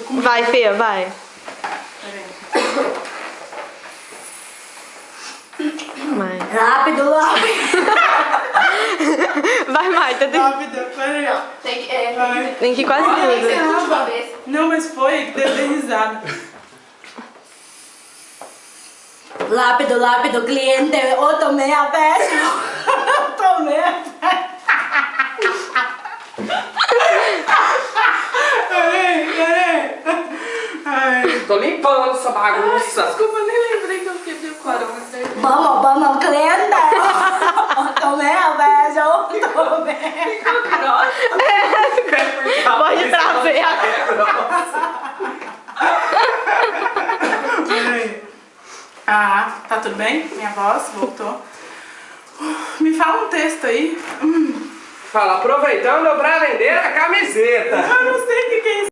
comigo. Vai, Fê, vai. Vai. Rápido, rápido. Vai, Marta. Rápido, peraí. Vai. Tem que ir quase tudo. Não, mas foi, deu risada. Rápido, rápido, cliente. Eu tomei a vez. Tomei a vez. Peraí. Ai. Tô limpando essa bagunça. Desculpa, nem lembrei que eu fiquei decorando. Vamos, cliente. Eu tomei a vez. Eu tomei. Pode trazer. Peraí. Ah, tá tudo bem? Minha voz voltou. Me fala um texto aí. Fala, aproveitando pra vender a camiseta. Eu não sei o que é isso.